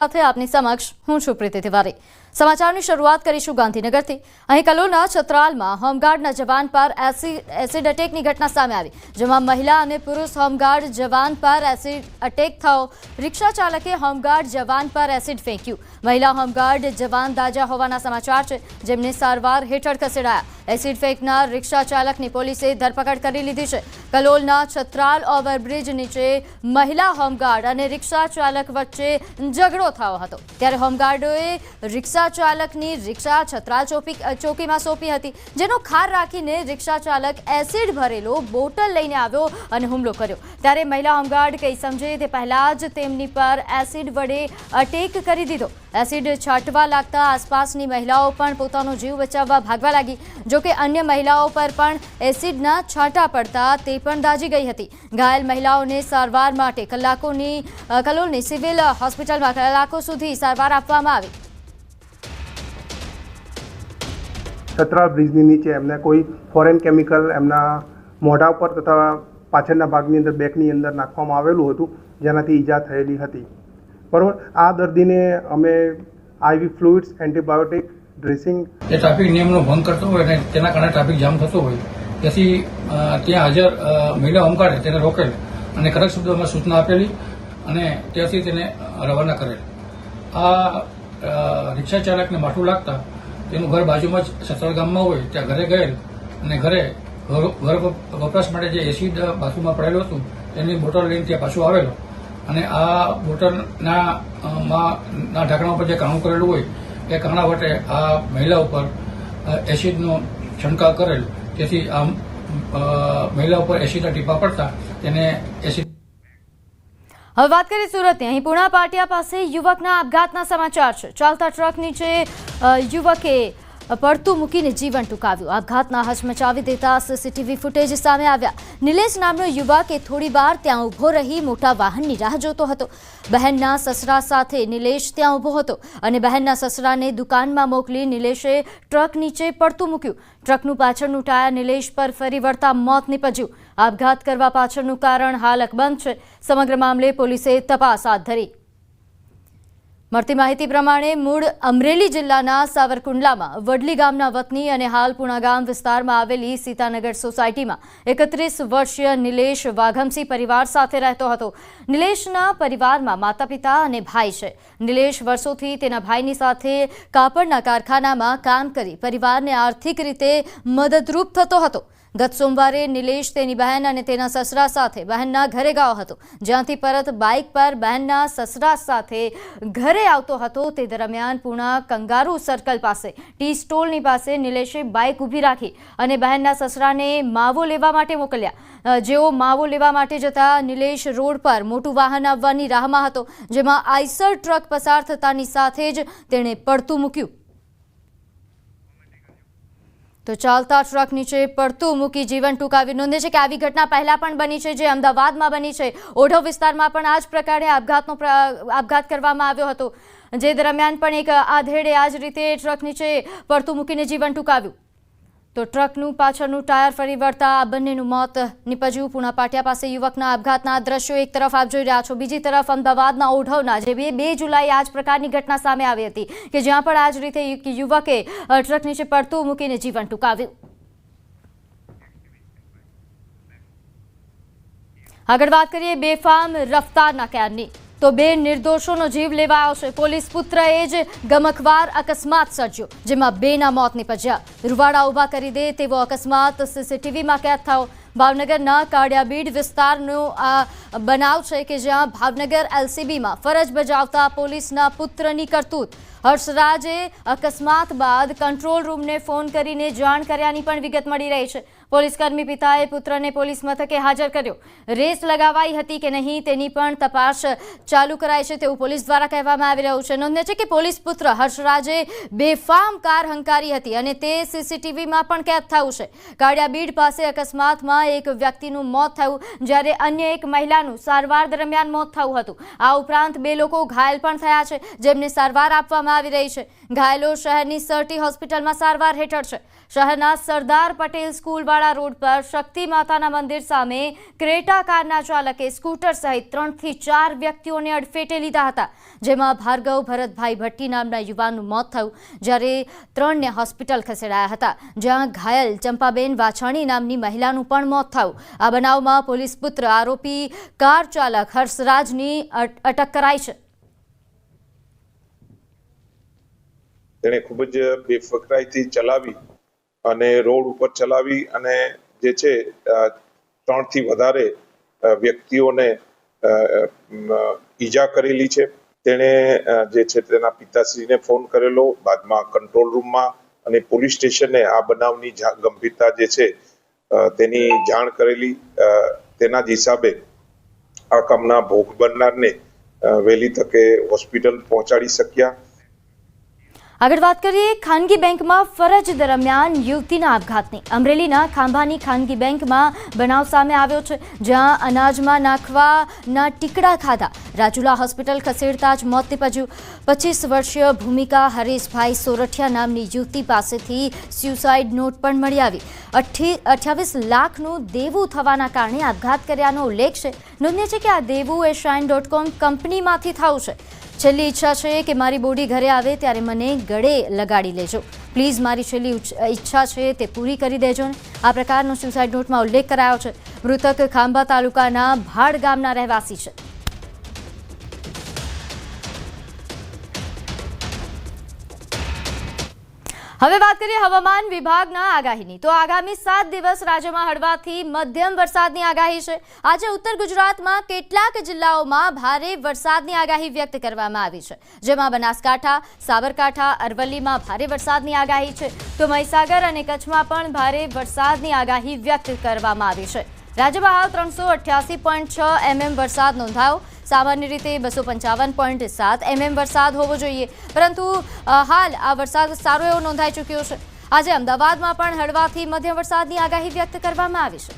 સાથે આપની સમક્ષ હું છું પ્રીતિ તિવારી। સમાચારની શરૂઆત કરીશું ગાંધીનગરથી। અહીં કલોલના છત્રાલમાં હોમગાર્ડના જવાન પર એસિડ અટેકની ઘટના સામે આવી, જેમાં મહિલા અને પુરુષ હોમગાર્ડ જવાન પર એસિડ અટેક થયો। રિક્ષા ચાલકે હોમગાર્ડ જવાન પર એસિડ ફેંક્યું। મહિલા હોમગાર્ડ જવાન દાઝ્યા હોવાના સમાચાર છે, જેમને સારવાર હેઠળ ખસેડાયા। એસિડ ફેંકનાર રિક્ષા ચાલકની પોલીસે ધરપકડ કરી લીધી છે। કલોલના છત્રાલ ઓવરબ્રિજ નીચે મહિલા હોમગાર્ડ અને રિક્ષા ચાલક વચ્ચે ઝઘડો થયો હતો, ત્યારે હોમગાર્ડોએ રિક્ષા ચાલકની રિક્ષા છત્રાલ ચોકીમાં સોંપી હતી, જેનો ખાર રાખીને રિક્ષા ચાલક એસિડ ભરેલો બોટલ લઈને આવ્યો અને હુમલો કર્યો। ત્યારે મહિલા હોમગાર્ડ કંઈ સમજે તે પહેલા જ તેમની પર એસિડ વડે અટેક કરી દીધો। એસિડ છાંટવા લાગતા આસપાસની મહિલાઓ પણ પોતાનો જીવ બચાવવા ભાગવા લાગી। જોકે અન્ય મહિલાઓ પર પણ એસિડના છાંટા પડતા તે પણ દાઝી ગઈ હતી। ઘાયલ મહિલાઓને સારવાર માટે કલોલની સિવિલ હોસ્પિટલમાં કલાકો સુધી સારવાર આપવામાં આવી। છત્રાલ બ્રિજની નીચે એમને કોઈ ફોરેન કેમિકલ એમના મોઢા પર તથા પાછળના ભાગની અંદર બેકની અંદર નાખવામાં આવેલું હતું, જેનાથી ઈજા થયેલી હતી। બરાબર, આ દર્દીને અમે આઈવી ફ્લુઇડ્સ, એન્ટીબાયોટિક, ડ્રેસિંગ એ ટ્રાફિક નિયમનો ભંગ કરતો હોય અને તેના કારણે ટ્રાફિક જામ થતો હોય, તેથી ત્યાં હાજર મહિલા હોમગાર્ડે તેને રોકેલ અને કડક શબ્દોમાં સૂચના આપેલી અને ત્યાંથી તેને રવાના કરેલ। આ રિક્ષા ચાલકને માઠું લાગતા તેનું ઘર બાજુમાં જ છત્રાલ ગામમાં હોય, ત્યાં ઘરે ગયેલ અને ઘર વપરાશ માટે જે એસિડ બાથરૂમમાં પડેલું હતું તેની બોટલ લઈને ત્યાં પાછું આવેલો અને આ બોટલના ઢાંકણા ઉપર જે કાણું કરેલું હોય એ કાણા વટે આ મહિલા ઉપર એસિડનો છંટકાવ કરેલ, તેથી આ મહિલા ઉપર એસિડના ટીપા પડતા તેને એસિડ। હવે વાત કરીએ સુરતની। અહીં પુણા પાટિયા પાસે યુવકના આપઘાતના સમાચાર છે। ચાલતા ટ્રક નીચે યુવકે પડતું મૂકીને જીવન ટૂંકાવ્યું। આપઘાતના હચમચાવી દેતા સીસીટીવી ફૂટેજ સામે આવ્યા। નિલેશ નામનો યુવક થોડી વાર ત્યાં ઊભો રહી મોટા વાહનની રાહ જોતો હતો। બહેનના સસરા સાથે નિલેશ ત્યાં ઊભો હતો અને બહેનના સસરાને દુકાનમાં મોકલી નિલેશે ટ્રક નીચે પડતું મૂક્યું। ટ્રકનું પાછળનું ટાયર નિલેશ પર ફરી વળતા મોત નીપજ્યું। આપઘાત કરવા પાછળનું કારણ હાલ અકબંધ છે। સમગ્ર મામલે પોલીસે તપાસ હાથ ધરી। મળતી માહિતી પ્રમાણે મૂળ અમરેલી જિલ્લાના સાવરકુંડલામાં વડલી ગામના વતની અને હાલ પુણા ગામ વિસ્તારમાં આવેલી સીતાનગર સોસાયટીમાં 31 વર્ષીય નિલેશ વાઘમસી પરિવાર સાથે રહેતો હતો। નિલેશના પરિવારમાં માતા પિતા અને ભાઈ છે। નિલેશ વર્ષોથી તેના ભાઈની સાથે કાપડના કારખાનામાં કામ કરી પરિવારને આર્થિક રીતે મદદરૂપ થતો હતો। ગત સોમવારે નિલેશ તેની બહેન અને તેના સસરા સાથે બહેનના ઘરે ગયો હતો, જ્યાંથી પરત બાઇક પર બહેનના સસરા સાથે ઘરે આવતો હતો। તે દરમિયાન પુણા કંગારુ સર્કલ પાસે ટી સ્ટોલની પાસે નિલેશે બાઇક ઊભી રાખી અને બહેનના સસરાને માવો લેવા માટે મોકલ્યા। જેઓ માવો લેવા માટે જતા નિલેશ રોડ પર મોટું વાહન આવવાની રાહમાં હતો, જેમાં આઈસર ટ્રક પસાર થતાની સાથે જ તેણે પડતું મૂક્યું। તો ચાલતા ટ્રક નીચે પડતું મૂકી જીવન ટૂંકાવ્યું। નોંધે છે કે આવી ઘટના પહેલા પણ બની છે, જે અમદાવાદમાં બની છે। ઓઢવ વિસ્તારમાં પણ આ જ પ્રકારે આપઘાત કરવામાં આવ્યો હતો, જે દરમિયાન પણ એક આધેડે આ જ રીતે ટ્રક નીચે પડતું મૂકીને જીવન ટૂંકાવ્યું। તો ટ્રકનું પાછળનું ટાયર ફરી વળતા આ બંનેનું મોત નીપજ્યું। પુણા પાટિયા પાસે યુવકના આપઘાતના દ્રશ્યો એક તરફ આપ જોઈ રહ્યા છો, બીજી તરફ અમદાવાદના ઓઢવના જે 2 જુલાઈ આ જ પ્રકારની ઘટના સામે આવી હતી, કે જ્યાં પણ આ જ રીતે યુવકે ટ્રક નીચે પડતું મૂકીને જીવન ટૂંકાવ્યું। આગળ વાત કરીએ બેફામ રફતારના કેદની। તો 2 નિર્દોષોનો જીવ લેવાયો છે। પોલીસ પુત્રએ જ ગમકવાર અકસ્માત સર્જ્યો, જેમાં 2ના મોત નીપજ્યા। રૂવાડા ઊભા કરી દે તેવો અકસ્માત સીસીટીવીમાં કેદ થયો। ભાવનગરના કાળિયાબીડ વિસ્તારનો આ બનાવ છે, કે જ્યાં ભાવનગર એલસીબીમાં ફરજ બજાવતા પોલીસના પુત્રની કરતૂત। હર્ષરાજે અકસ્માત બાદ કંટ્રોલ રૂમને ફોન કરીને જાણ કર્યાની પણ વિગત મળી રહી છે। પોલીસકર્મી પિતાએ પુત્રને પોલીસ મથકે હાજર કર્યો। રેસ લગાવાઈ હતી કે નહીં તેની પણ તપાસ ચાલુ કરાઈ છે, તેવું પોલીસ દ્વારા કહેવામાં આવી રહ્યું છે। નોંધે છે કે પોલીસ પુત્ર હર્ષરાજે બેફામ કાર હંકારી હતી અને તે સીસીટીવીમાં પણ કેદ થયું છે। કાળિયાબીડ પાસે અકસ્માતમાં એક વ્યક્તિનું મોત થયું, જ્યારે અન્ય એક મહિલાનું સારવાર દરમિયાન મોત થયું હતું। આ ઉપરાંત 2 લોકો ઘાયલ પણ થયા છે, જેમને સારવાર આપવામાં આવી રહી છે। ઘાયલો શહેરની સરટી હોસ્પિટલમાં સારવાર હેઠળ છે। શહેરના સરદાર પટેલ સ્કૂલવાળા લુણાવાડા રોડ પર શક્તિ માતાના મંદિર સામે ક્રેટા કારના ચાલકે સ્કૂટર સહિત 3 થી 4 વ્યક્તિઓને અડફેટે લીધા હતા, જેમાં ભાર્ગવ ભરતભાઈ ભટ્ટી નામના યુવાનનું મોત થયું, જ્યારે 3ને હોસ્પિટલ ખસેડાયા હતા, જ્યાં ઘાયલ ચંપાબેન વાછાણી નામની મહિલાનું પણ મોત થયું. આ બનાવમાં પોલીસ પુત્ર આરોપી કાર ચાલક હર્ષરાજની અટક કરાઈ છે. તેણે ખૂબ જ બેફકરાઈથી ચલાવી અને રોડ ઉપર ચલાવી અને જે છે 3 થી વધારે વ્યક્તિઓને ઈજા કરેલી છે. તેણે જે છે તેના પિતાશ્રીને ફોન કરેલો, બાદમાં કંટ્રોલ રૂમમાં અને પોલીસ સ્ટેશને આ બનાવની ગંભીરતા જે છે તેની જાણ કરેલી. તેના જ હિસાબે આ કામના ભોગ બનનારને વહેલી તકે હોસ્પિટલ પહોંચાડી શક્યા. આગળ વાત કરીએ ખાનગી બેંકમાં ફરજ દરમિયાન યુવતીના આપઘાતની. અમરેલીના ખાંભાની ખાનગી બેંકમાં બનાવ સામે આવ્યો છે, જ્યાં અનાજમાં નાખવાના ટીકડા ખાધા રાજુલા હોસ્પિટલ ખસેડતા જ મોત નીપજ્યું. 25 વર્ષીય ભૂમિકા હરેશભાઈ સોરઠિયા નામની યુવતી પાસેથી સ્યુસાઇડ નોટ પણ મળી આવી. 28 લાખનું દેવું થવાના કારણે આપઘાત કર્યાનો ઉલ્લેખ છે. નોંધનીય છે કે આ દેવું એ shine.com કંપનીમાંથી થયું છે. છેલ્લી ઈચ્છા છે કે મારી બોડી ઘરે આવે ત્યારે મને ગળે લગાડી લેજો. પ્લીઝ મારી છેલ્લી ઈચ્છા છે તે પૂરી કરી દેજો ને. આ પ્રકારનો સ્યુસાઇડ નોટમાં ઉલ્લેખ કરાયો છે. મૃતક ખાંભા તાલુકાના ભાડ ગામના રહેવાસી છે. હવે વાત કરીએ હવામાન વિભાગના આગાહીની. તો આગામી 7 દિવસ રાજ્યમાં હળવાથી મધ્યમ વરસાદની આગાહી છે. આજે ઉત્તર ગુજરાતમાં કેટલાક જિલ્લાઓમાં ભારે વરસાદની આગાહી વ્યક્ત કરવામાં આવી છે, જેમાં બનાસકાંઠા, સાબરકાંઠા, અરવલ્લીમાં ભારે વરસાદની આગાહી છે, તો મહીસાગર અને કચ્છમાં પણ ભારે વરસાદની આગાહી વ્યક્ત કરવામાં આવી છે. રાજ્યમાં હાલ 388.6 mm વરસાદ નોંધાયો. સામાન્ય રીતે 255.7 mm વરસાદ હોવો જોઈએ, પરંતુ હાલ આ વરસાદ સારો એવો નોંધાઈ ચૂક્યો છે. આજે અમદાવાદમાં પણ હળવાથી મધ્યમ વરસાદની આગાહી વ્યક્ત કરવામાં આવી છે.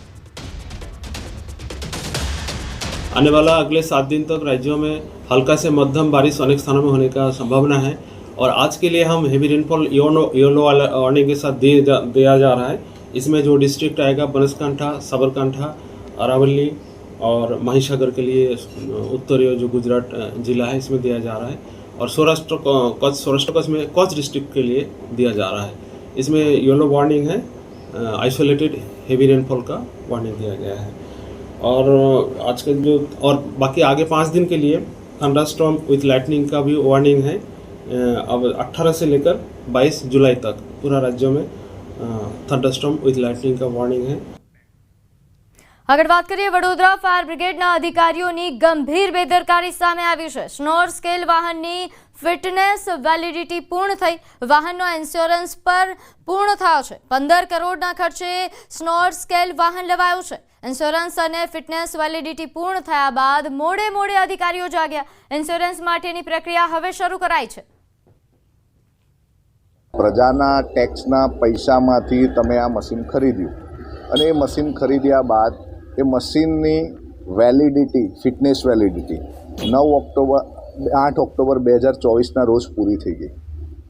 आने वाला अगले 7 दिन तक राज्यों में हल्का से मध्यम बारिश अनेक स्थानों में होने का संभावना है और आज के लिए हम हेवी रेनफॉल येलो वार्निंग के साथ दिया जा रहा है. इसमें जो डिस्ट्रिक्ट आएगा बनासकांठा, साबरकांठा, अरावली और महिसागर के लिए उत्तरीय जो गुजरात जिला है इसमें दिया जा रहा है और सौराष्ट्र कच्छ में कच्छ डिस्ट्रिक्ट के लिए दिया जा रहा है. इसमें येलो वार्निंग है, आइसोलेटेड हेवी रेनफॉल का वार्निंग दिया गया है. और आज के जो और बाकी आगे 5 दिन के लिए थंडरस्टॉर्म विथ लाइटनिंग का भी वार्निंग है. अब 18 से लेकर 22 जुलाई तक पूरा राज्यों में थंडरस्टॉर्म विथ लाइटनिंग का वार्निंग है. આગળ વાત કરીએ વડોદરા ફાયર બ્રિગેડના અધિકારીઓની ગંભીર બેદરકારી સામે આવી છે. સ્નોર સ્કેલ વાહનની ફિટનેસ વેલિડિટી પૂર્ણ થઈ. વાહનનો ઇન્સ્યોરન્સ પર પૂર્ણ થયો છે. 15 કરોડના ખર્ચે સ્નોર સ્કેલ વાહન લેવાયું છે. ઇન્સ્યોરન્સ અને ફિટનેસ વેલિડિટી પૂર્ણ થયા બાદ મોડે અધિકારીઓ જાગ્યા. ઇન્સ્યોરન્સ માટેની પ્રક્રિયા હવે શરૂ કરાઈ છે. પ્રજાના ટેક્સના પૈસામાંથી તમે આ મશીન ખરીદ્યું અને એ મશીન ખરીદ્યા બાદ એ મશીનની વેલિડિટી, ફિટનેસ વેલિડિટી 8 ઓક્ટોબર 2024ના રોજ પૂરી થઈ ગઈ.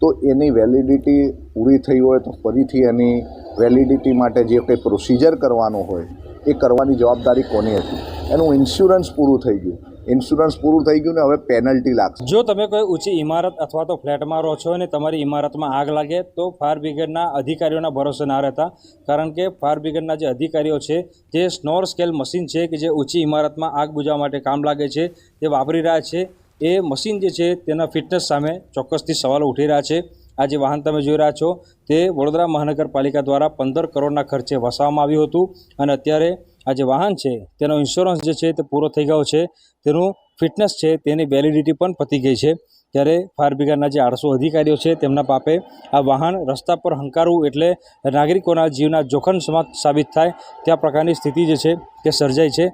તો એની વેલિડિટી પૂરી થઈ હોય તો ફરીથી એની વેલિડિટી માટે જે કંઈ પ્રોસિજર કરવાનો હોય એ કરવાની જવાબદારી કોની હતી? એનું ઇન્સ્યોરન્સ પૂરું થઈ ગયું. ઇન્સ્યોરન્સ પૂરું થઈ ગયું ને હવે પેનલ્ટી લાગશે. જો તમે કોઈ ઊંચી ઇમારત અથવા તો ફ્લેટમાં રહો છો અને તમારી ઇમારતમાં આગ લાગે તો ફાયર બ્રિગેડના અધિકારીઓના ભરોસે ના રહેતા, કારણ કે ફાયર બ્રિગેડના જે અધિકારીઓ છે જે સ્નોર સ્કેલ મશીન છે કે જે ઊંચી ઇમારતમાં આગ બુઝાવવા માટે કામ લાગે છે તે વાપરી રહ્યા છે. એ મશીન જે છે તેના ફિટનેસ સામે ચોક્કસથી સવાલો ઉઠી રહ્યા છે. આ જે વાહન તમે જોઈ રહ્યા છો તે વડોદરા મહાનગરપાલિકા દ્વારા 15 કરોડના ખર્ચે વસાવવામાં આવ્યું હતું અને અત્યારે આ જે વાહન છે તેનો ઇન્સ્યોરન્સ જે છે તે પૂરો થઈ ગયો છે. તેનું ફિટનેસ છે તેની વેલિડિટી પણ પતી ગઈ છે. ત્યારે ફાયર બ્રિગેડના જે 800 અધિકારીઓ છે તેમના પાપે આ વાહન રસ્તા પર હંકારવું એટલે નાગરિકોના જીવના જોખમ સાબિત થાય ત્યાં પ્રકારની સ્થિતિ જે છે તે સર્જાઈ છે.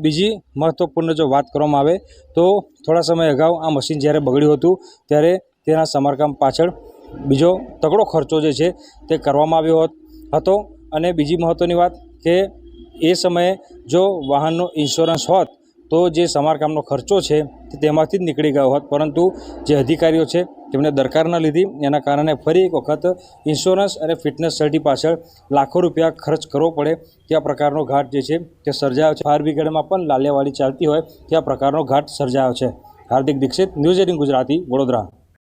બીજી મહત્ત્વપૂર્ણ જો વાત કરવામાં આવે તો થોડા સમય અગાઉ આ મશીન જ્યારે બગડ્યું હતું ત્યારે તેના સમારકામ પાછળ બીજો તગડો ખર્ચો જે છે તે કરવામાં આવ્યો હતો. અને બીજી મહત્ત્વની વાત કે એ સમયે જો વાહનનો ઇન્સ્યોરન્સ હોત તો જે સમારકામનો ખર્ચો છે તે તેમાંથી જ નીકળી ગયો હોત, પરંતુ જે અધિકારીઓ છે તેમણે દરકાર ન લીધી, એના કારણે ફરી એક વખત ઇન્સ્યોરન્સ અને ફિટનેસ સર્ટી પાછળ લાખો રૂપિયા ખર્ચ કરવો પડે ત્યાં પ્રકારનો ઘાટ જે છે તે સર્જાયો છે. ફાયર બ્રિગેડમાં પણ લાલિયાવાડી ચાલતી હોય ત્યાં પ્રકારનો ઘાટ સર્જાયો છે. હાર્દિક દીક્ષિત, ન્યૂઝ 18 ગુજરાતી, વડોદરા.